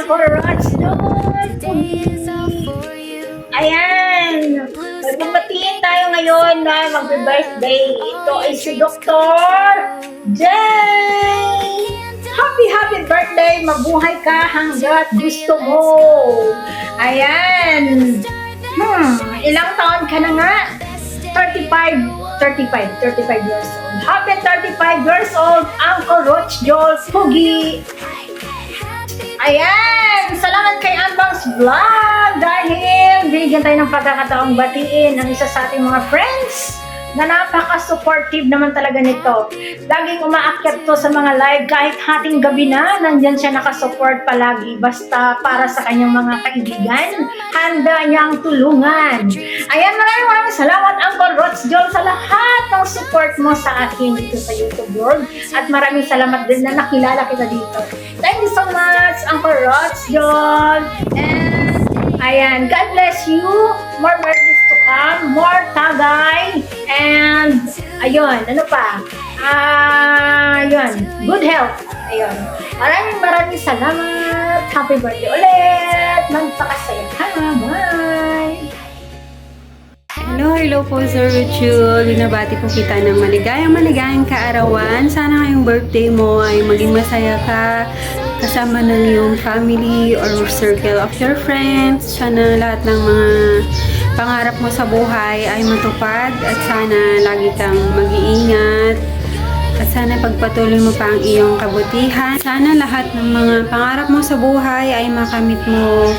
Uncle Rods Ayan! Magbabatiin tayo ngayon na mag-birthday. Ito ay si Dr. Jay! Happy birthday! Mabuhay ka hanggat gusto mo! Ayan! Ilang taon ka na nga? 35 years old. Happy 35 years old, Uncle Roach Joel Pugi! Ayan! Salamat kay Ambang's Vlog dahil bigyan tayo ng pagkakataong batiin ng isa sa ating mga friends na napaka-supportive naman talaga nito. Laging umaakyat to sa mga live kahit hating gabi na, nandyan siya nakasupport palagi. Basta para sa kanyang mga kaibigan, handa niyang tulungan. Ayan, maraming salamat Uncle Rots John sa lahat ng support mo sa akin dito sa YouTube world. At maraming salamat din na nakilala kita dito. Thank you so much Uncle Rots John. And ayan, God bless you. More birthdays to come, more tagay, and ayun, ano pa? Ayun, good health. Ayun. Maraming salamat. Happy birthday ulit. Magpakasaya ka. Bye. Hello po Sir Richard. Binabati po kita ng maligayang kaarawan. Sana ngayong birthday mo ay maging masaya ka kasama ng iyong family or circle of your friends. Sana lahat ng mga pangarap mo sa buhay ay matupad at sana lagi kang mag-iingat at sana pagpatuloy mo pa ang iyong kabutihan. Sana lahat ng mga pangarap mo sa buhay ay makamit mo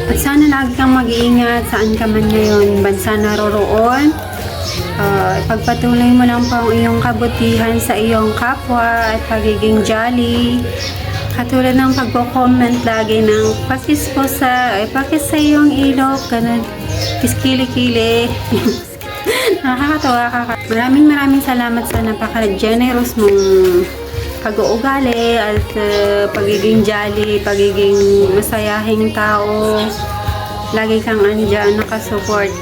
at sana lagi kang mag-iingat saan ka man ngayon bansa naroroon. Pagpatuloy mo lang po ang iyong kabutihan sa iyong kapwa at pagiging jolly. Katulad ng pagko-comment lagi ng pakisposa, pakis sa iyong ilok, ganun, kiskili-kili. Nakakatawa ka. Maraming salamat sa napaka-generous mong pag-uugali at pagiging jolly, pagiging masayahing tao. Lagi kang andyan, nakasupport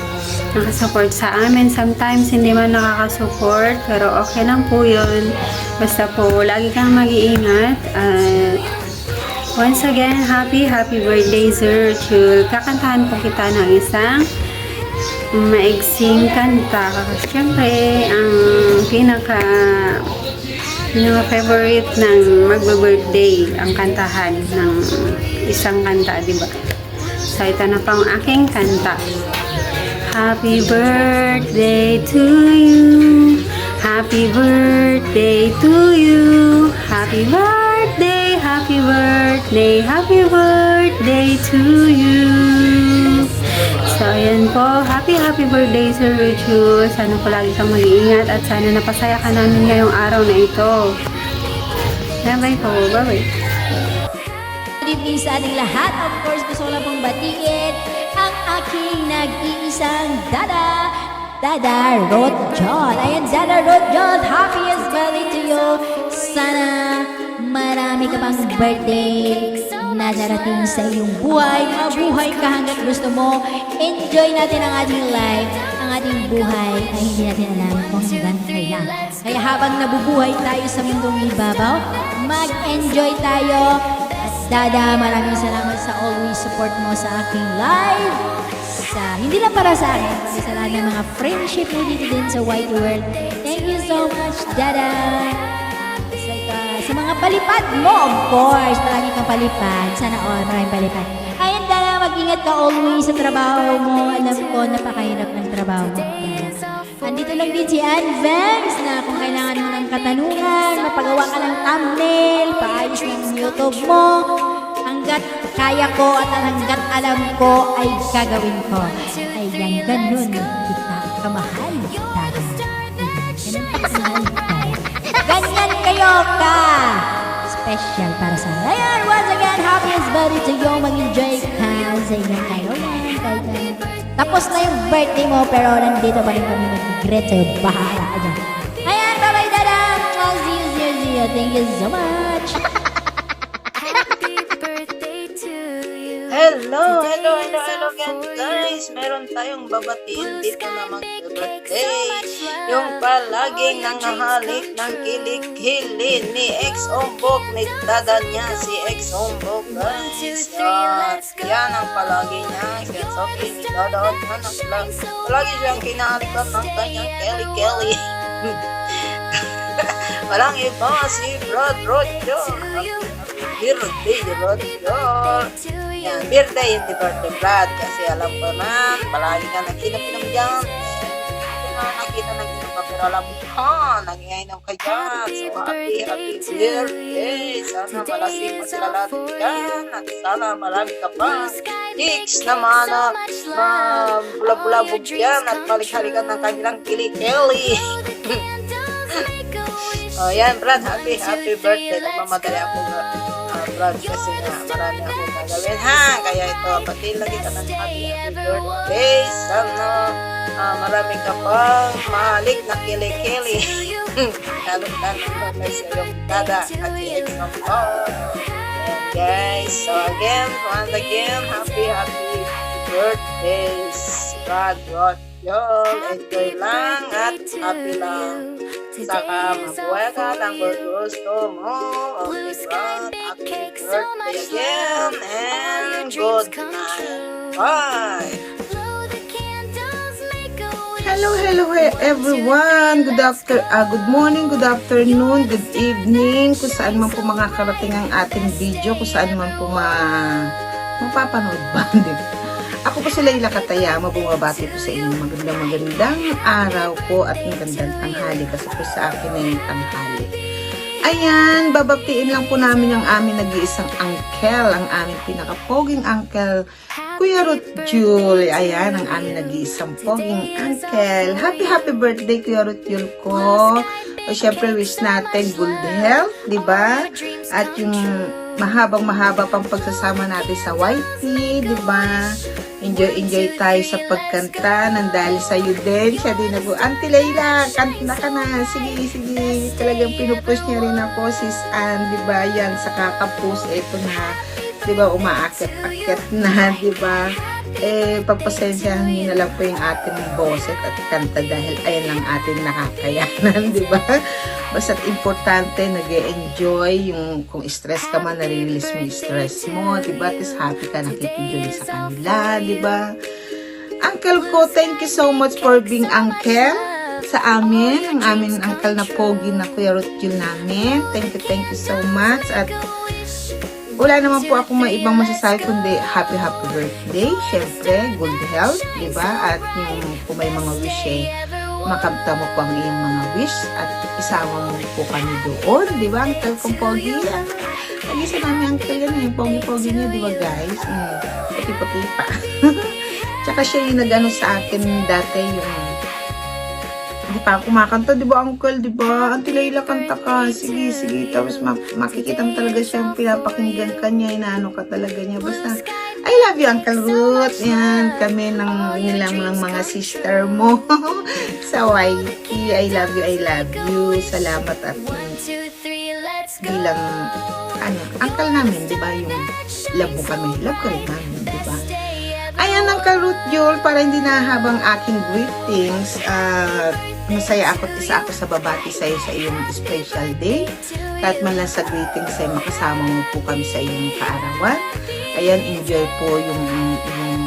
sa amin. Sometimes hindi man nakakasupport, pero okay lang po yun. Basta po, lagi kang mag-iingat. Once again, happy birthday Sir Chul. Kakantahan po kita ng isang maigsing kanta. Siyempre, ang pinaka-favorite ng magbe-birthday, ang kantahan ng isang kanta, diba? So, ito na pang aking kanta. Happy birthday to you. Happy birthday to you. Happy birthday, happy birthday, happy birthday to you. So, ayan po. Happy birthday, Sir Richard. Sana po lagi kang mag-iingat at sana napasaya ka namin ngayong araw na ito. Bye-bye po. Bye-bye. Good evening sa ating lahat. Of course, gusto ko lang pong batiin ang aking nag-iisang Dada Rod John. Ayan, Dada Rod John, happiest birthday to you. Sana marami ka pang birthday na darating sa iyong buhay. Mabuhay ka hanggang gusto mo. Enjoy natin ang ating life. Ang ating buhay ay hindi natin alam kung hanggang kailan. Kaya habang nabubuhay tayo sa mundong ibabaw, mag-enjoy tayo. Dada, maraming salamat sa always support mo sa aking live. Hindi lang para sa akin, pati sa lahat ng mga friendship mo dito din sa wide world. Thank you so much, Dada. Sa mga palipad mo, of course, marami kang palipad. Sana all, maraming palipad. Ayan, Dada, mag-ingat ka always sa trabaho mo. Alam ko, napakahirap ng trabaho mo. Andito lang din si Ann Vance na kung kailangan mo ng katanungan, mapagawa ka ng thumbnail, paayos ng YouTube mo, hanggat kaya ko at hanggat alam ko ay gagawin ko. Ayan, ganun kita kamahal, Dada. Ganyan kayo ka! Special para sa ayan, once again, happiest birthday to you. Mag-enjoy ka sa inyong karoon. Tapos na yung birthday mo, pero nandito pa rin kami mag-regret sa'yo. Bahala ka dyan. Ayan, bye-bye, Dada! See you. Thank you so much! Hello again guys. Meron tayong babatiin dito na mag-birthday. Yung palaging nangahalik ng kilikili ni ex-umbok ni dada niya, si ex-umbok guys. Yan ang palagi niya, sinasabi ni dada niya. Palagi siyang kinaalikot ng kanyang Kelly. Walang iba si Brad Roger. Birthday, Roger. Yan, birthday, hindi birthday Brad. Kasi alam ko naman, palagi ka nagkinap-kinap dyan. Nakita na ginawa ka, pero alam mo nag-iinom ka dyan. So, happy birthday. Sana malasing mo sila lahat dyan. At sana marami ka pa. Chicks naman na bula-bulabog dyan at balik-halikan ng kanilang Kelly. Oh, yan, Brad, happy birthday. Nagmamadali ako, Brad, kasi nga marami akong gagawin, ha? Kaya ito, pati lagi ka ng happy birthday. Sana marami ka pang mahalik na kili-kili. Lalo-lalo na sa iyong dada at i-exam ko. And guys, so once again, happy birthdays, Brad Royal. Enjoy lang at happy lang. Saka mabuhay ka ng gusto mo. Okay, Brad, happy birthday again and good night. Bye! Hello everyone. Good morning, good afternoon, good evening. Kung saan man po makakarating ang ating video, kung saan man po mapapanood ba, diba? Ako po si Layla Katayama, bumabati po sa inyo magandang araw po at magandang tanghali kasi po sa akin ay tanghali. Ayan, babaptiin lang po namin ang aming nag-iisang uncle, ang aming pinakapoging uncle, Kuya Ruth Jul. Ayan, ang aming nag-iisang poging uncle. Happy birthday, Kuya Ruth Jul ko. O syempre, wish natin good health, diba? At yung mahaba pang pagsasama natin sa YT, diba? Enjoy tayo sa pagkanta ng dahil sa'yo din. Siya din ako, Auntie Layla, kanta ka na. Sige. Talagang pinupush niya rin ako, sis Ann, diba? Yan, sa kakapus, ito na. Diba, umaakit na, diba? Pagpasensyahan niyo na lang po yung ating boses at kanta dahil ayan lang ating nakakayanan, diba? Basta't importante, nag-e-enjoy yung kung stress ka man, nare-release mo yung stress mo, diba? Tapos happy ka, nakikijol sa kanila, diba? Uncle ko, thank you so much for being uncle sa amin, ang aming uncle na pogi na Kuya Ruth Jul namin. Thank you so much. At wala naman po akong may ibang masasabi kundi happy birthday. Siyempre, good health, diba? At yung kung may mga wish makamta mo po ang iyong mga wish at isama mo po kami doon, di ba? Uncle kong pogi. Nag-isa namin uncle yan, yung pogi-pogi niya, di ba guys? Puti-puti pa. Tsaka siya yung nag-ano sa akin dati, yung hindi pa ako kumakanta, di ba uncle, di ba? Auntie Layla, kanta ka. Sige. Tapos makikita mo talaga siya yung pinapakinggan ka niya, inaano ka talaga niya. Basta, I love you, Uncle Ruth. Yan, kami nilang mga sister mo sa YT. I love you. Salamat at bilang, uncle namin, di ba? Yung love mo kami. Love ka rin namin, di ba? Ayan, Uncle Ruth Jul, para hindi na habang aking greetings, masaya ako at isa ako sa babati sa'yo sa iyong special day. Kahit man lang sa greetings ay makasama mo po kami sa iyong kaarawan. Ayan, enjoy po yung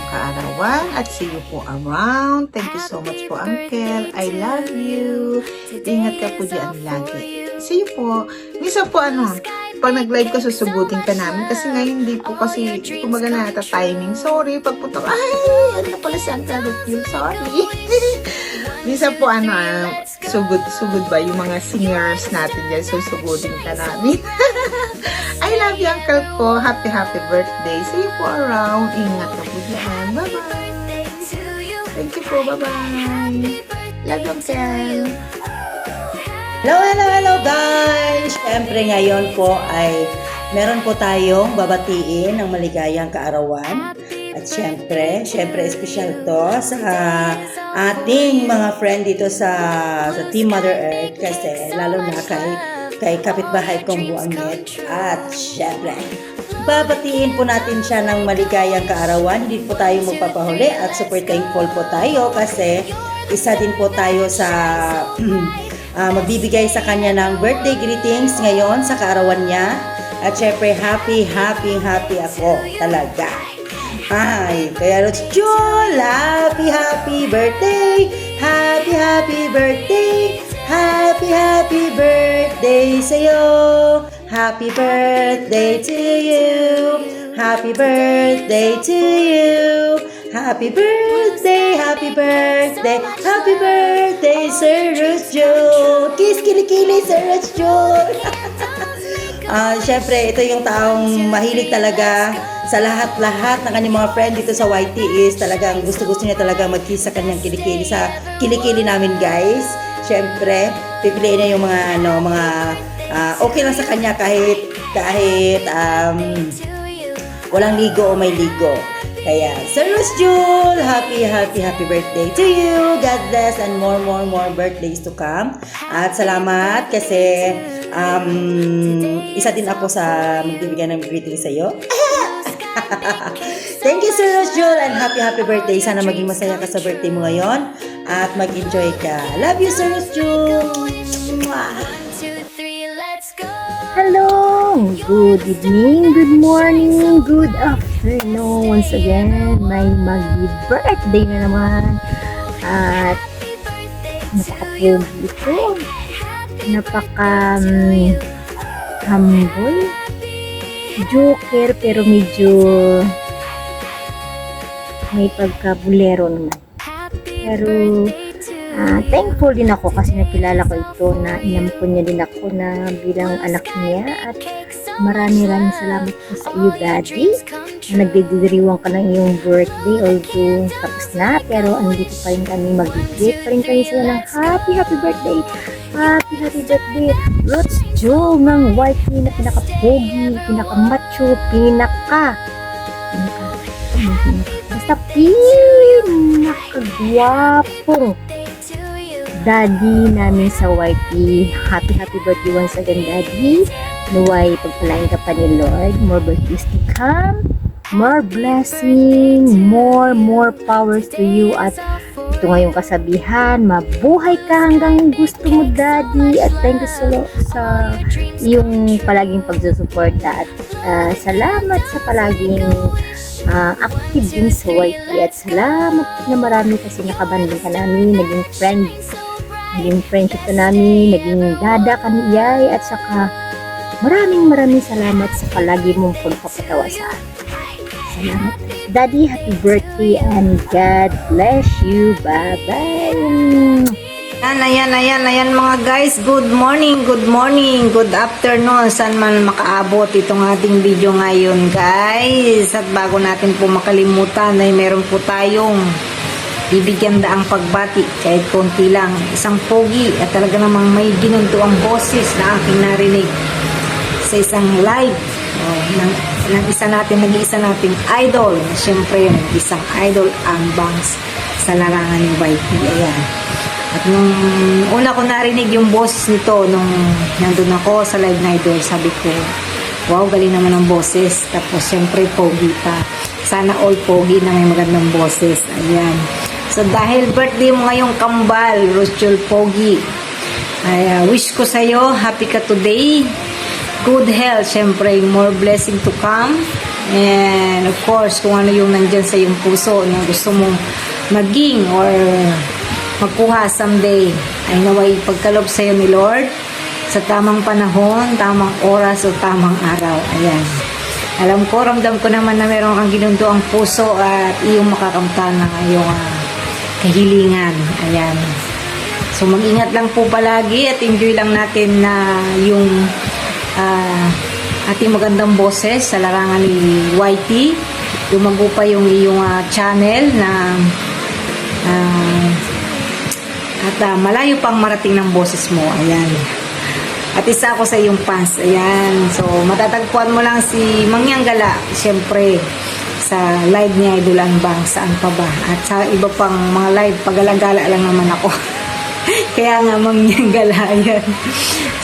kaarawan at see you po around. Thank you so much po, Uncle. I love you. Ingat ka po dyan lagi. See you po. Minsan po pag nag-live ka, susugutin ka namin. Kasi ngayon, hindi po kasi, kumaga na timing. Sorry, pagpunta ko, ano na pala si Uncle Ruth Jul. Sorry. Minsan po, sugod ba yung mga singers natin dyan, susugutin ka namin. I love you, Uncle ko. Happy birthday. See you po around. Ingat ka po dyan. Bye-bye. Thank you po. Bye-bye. Love you, Uncle. Hello guys! Siyempre ngayon po ay meron po tayong babatiin ng maligayang kaarawan. At siyempre espesyal to sa ating mga friend dito sa Team Mother Earth kasi lalo na kay kapitbahay kong Buangit. At siyempre, babatiin po natin siya ng maligayang kaarawan. Hindi po tayo magpapahuli at super thankful po tayo kasi isa din po tayo sa magbibigay sa kanya ng birthday greetings ngayon sa kaarawan niya. At syempre, happy ako talaga. Ay, kaya Rods Jol, happy birthday! Happy birthday! Happy birthday sa'yo! Happy birthday to you! Happy birthday to you! Happy birthday, happy birthday, Sir Rods Jol! Kiss, kilikili, Sir Rods Jol! Syempre, ito yung taong mahilig talaga sa lahat-lahat ng kanyang mga friend dito sa YT is talagang gusto-gusto niya talaga mag-kiss sa kanyang kilikili, sa kilikili namin guys. Syempre, pipiliin niya yung mga okay lang sa kanya kahit walang ligo o may ligo. Kaya, Sir Rods Jol, happy birthday to you. God bless and more birthdays to come. At salamat kasi isa din ako sa magbibigay ng greeting sa iyo. Thank you, Sir Rods Jol, and happy birthday. Sana maging masaya ka sa birthday mo ngayon at mag-enjoy ka. Love you, Sir Rods Jol. Hello! Good evening, good morning, good afternoon. Once again, may mag-birthday na naman. At napaka-pogi ito. Napaka-humble. Joker, pero medyo may pagka-bulero naman. Pero thankful din ako kasi nakilala ko ito na inampun niya din ako na bilang anak niya at marami salamat po sa iyo, Daddy, na nagdidiriwang ka ng iyong birthday, although tapos na, pero andito pa rin kami mag-gift pa rin kayo sila ng happy birthday, happy birthday, Rods Jol ng YT na pinaka-pogi, pinaka-macho, basta pinaka-gwapong Daddy namin sa YT. Happy birthday once again, Daddy. Naway pagpalain ka pa ni Lord. More birthdays to come. More blessing. More powers to you. At ito ngayong kasabihan, mabuhay ka hanggang gusto mo, Daddy. At thank you sa iyong palaging pagsusuporta. At salamat sa palaging active din sa YT. At salamat na marami kasi nakabanding ka namin. Naging friendship ka namin, naging dada ka ni Iyay, at saka maraming salamat sa palagi mong pagpapatawa sa akin. Salamat. Daddy, happy birthday and God bless you. Bye-bye. Ayan mga guys, good morning, good afternoon, saan man makaabot itong ating video ngayon guys. At bago natin po makalimutan ay meron po tayong bibigyan daang pagbati kahit konti lang, isang pogi at talaga namang may ginuntuang boses na aking narinig sa isang live nag-iisa nating idol, syempre yung isang idol ang Bangs sa larangan ni YT. Ayan. At nung una ko narinig yung boses nito nung nandun ako sa live na idol, sabi ko, wow, galing naman ang boses. Tapos syempre pogi pa, sana all pogi na may magandang boses. Ayan. So dahil birthday mo ngayong kambal, Rods Jol Pogi, ay wish ko sa'yo, happy ka today, good health, syempre more blessing to come, and of course kung ano yung nandyan sa iyong puso na gusto mong maging or magkuha someday, ay naway pagkalob sa'yo ni Lord sa tamang panahon, tamang oras o tamang araw. Ayan. Alam ko, ramdam ko naman na meron kang ginundo ang puso at iyong makakamtan ng iyong kahilingan. Ayan. So mag-ingat lang po palagi at enjoy lang natin na yung ating magandang boses sa larangan ni YT. Lumago pa yung iyong channel na at malayo pang marating ng boses mo. Ayan. At isa ako sa iyong fans. Ayan. So matatagpuan mo lang si Mangyang Gala, siyempre sa live niya Idolan Bang, saan pa ba, at sa iba pang mga live, pag-alagala lang naman ako. Kaya nga Mangyang Gala. Ayan.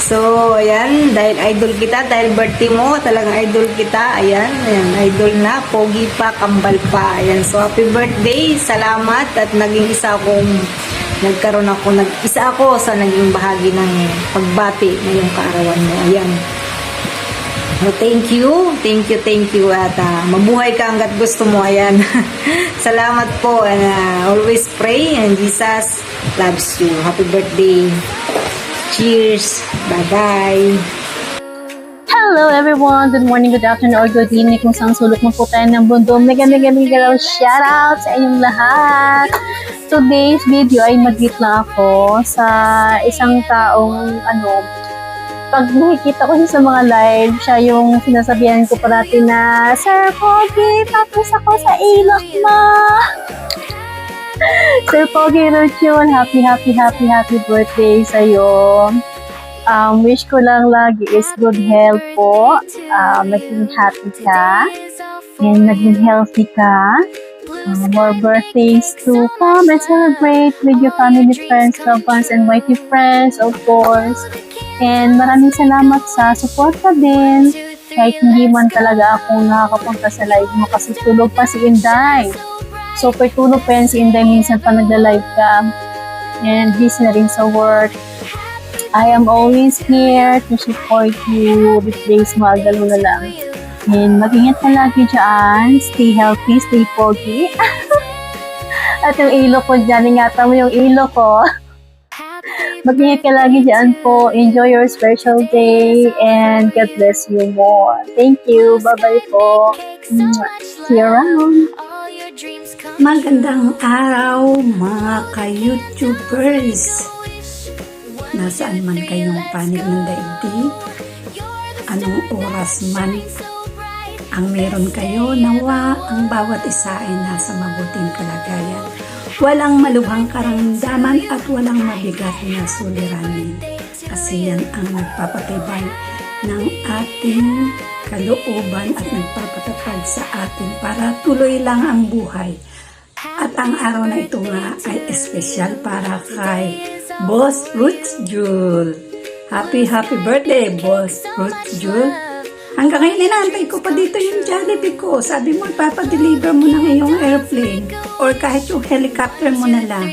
So ayan, dahil idol kita, dahil birthday mo, talagang idol kita. Ayan, idol na, pogi pa, kambal pa. Ayan, so happy birthday, salamat, at naging isa akong isa ako sa naging bahagi ng pagbati ngayong kaarawan mo. Ayan. So, thank you at mabuhay ka hanggat gusto mo. Ayan. Salamat po and always pray and Jesus loves you. Happy birthday. Cheers. Bye-bye. Hello everyone! Good morning, good afternoon, or good evening kung saan sulok mo po tayo ng mundo. Mega shout out sa inyong lahat! Today's video ay mag-greet lang ako sa isang taong pag nakikita ko siya sa mga live, siya yung sinasabihan ko parati na, Sir Pogi, tapos ako sa ilok mo! Sir Pogi Ruchon, happy birthday sa'yo! Wish ko lang lagi is good health po. Maging happy ka. And maging healthy ka. More birthdays to come and celebrate with your family, friends, loved ones, and mighty friends, of course. And maraming salamat sa suporta din. Kahit hindi man talaga ako nakakapunta sa live mo kasi tulog pa si Inday. Super tulog pa yan si Inday minsan pa nagla-live ka. And busy na rin sa work. I am always here to support you. Replace mo, agalo na lang. And mag-ingat ka lagi dyan. Stay healthy, stay pogi. At yung ilo ko dyan, ingatan mo yung ilo ko. Mag-ingat ka lagi dyan po. Enjoy your special day and God bless you more. Thank you. Bye-bye po. See you around. Magandang araw mga ka-YouTubers. Nasaan man kayong panig ng daigdig, anong oras man ang meron kayo, nawa ang bawat isa ay nasa mabuting kalagayan. Walang malubhang karamdaman at walang mabigat na suliranin. Kasi yan ang nagpapatibay ng ating kalooban at nagpapatatag sa atin para tuloy lang ang buhay. At ang araw na ito nga ay espesyal para kay Boss Ruth Jul. Happy birthday, Boss Ruth Jul. Hanggang ngayon inaantay ko pa dito yung Jollibee ko. Sabi mo, ipapadeliver mo ng iyong airplane or kahit yung helicopter mo na lang.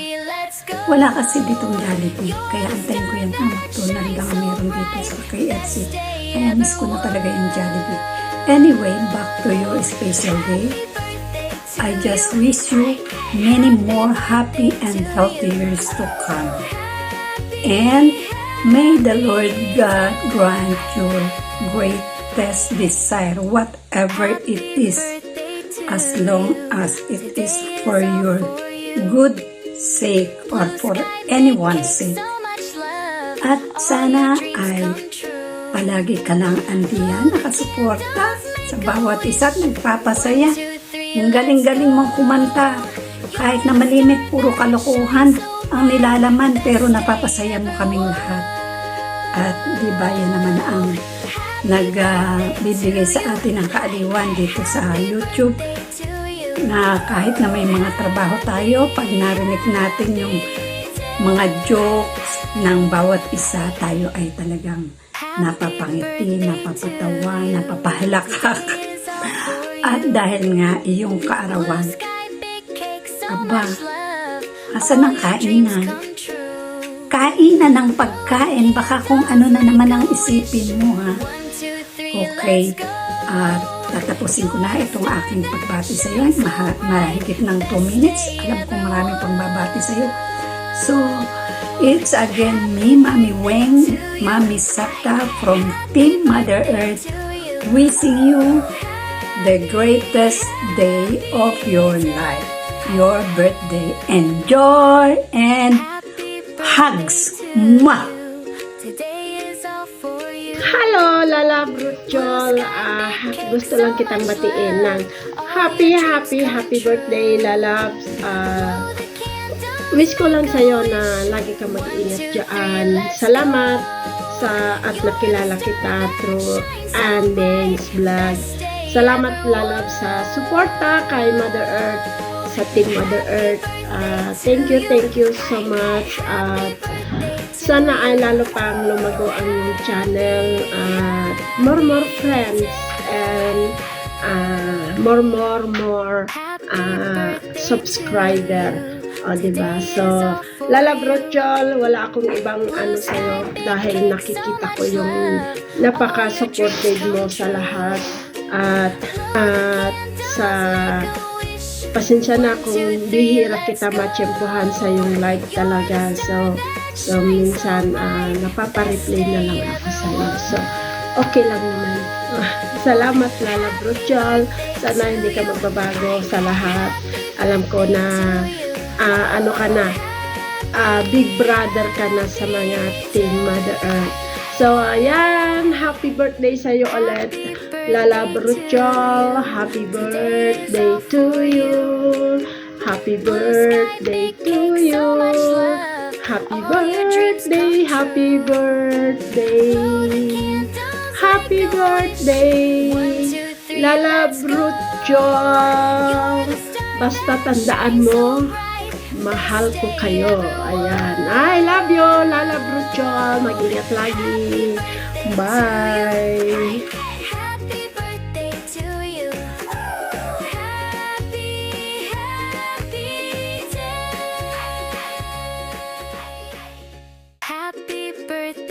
Wala kasi ditong Jollibee. Kaya antayin ko yan. McDonald's lang meron dito sa KFC. Kaya miss ko na talaga yung Jollibee. Anyway, back to your special day. I just wish you many more happy and healthy years to come. And may the Lord God grant your greatest desire, whatever it is, as long as it is for your good sake or for anyone's sake. At sana ay palagi ka lang andiyan, nakasuporta sa bawat isa at nagpapasaya. Yung galing-galing mong kumanta, kahit na malimit, puro kalokohan ang nilalaman, pero napapasaya mo kaming lahat. At di ba yan naman ang nagbibigay sa atin ng kaaliwan dito sa YouTube, na kahit na may mga trabaho tayo, pag narinig natin yung mga jokes ng bawat isa, tayo ay talagang napapangiti, napapatawa, napapahalakak. At dahil nga iyong kaarawan, aba, asan ang kainan? Kainan ng pagkain, baka kung ano na naman ang isipin mo, ha? Okay, at tatapusin ko na itong aking pagbati sa iyo. Mahigit ng 2 minutes. Alam ko maraming pang babati sa iyo. So, it's again me, Mami Weng, Mami Sapta from Team Mother Earth, wishing you the greatest day of your life, your birthday. Enjoy and hugs. Mwah! Hello, Lala Brutjol. Gusto lang kitang batiin ng happy birthday, Lalabs. Wish ko lang sa'yo na lagi kang mag-iingat dyan. Salamat at nakilala kita through Andy's vlog. Salamat, Lalab, sa suporta kay Mother Earth, sa Team Mother Earth. Thank you so much. Sana ay lalo pang lumago ang iyong channel. More friends and more subscriber. O, diba? So, Lala Brochol, wala akong ibang ano sa'yo dahil nakikita ko yung napaka-supportive mo sa lahat at sa pasensya na kung bihira kita matsyempohan sa yung live talaga. So minsan napapareplay na lang ako sa'yo. So, okay lang naman. Salamat Lala Brochol. Sana hindi ka magbabago sa lahat. Alam ko na ano ka na, big brother ka na sa mga Team Mother Earth. So, ayan, happy birthday sa'yo ulit, Lala Brochol. Happy birthday to you. Happy birthday to you. Happy birthday, happy birthday. Happy birthday, Lala Brochol. Basta tandaan mo, mahal ko kayo. Ayan. I love you, Lala Brochol. Mag-ingat lagi. Bye. Happy birthday to you. Happy birthday.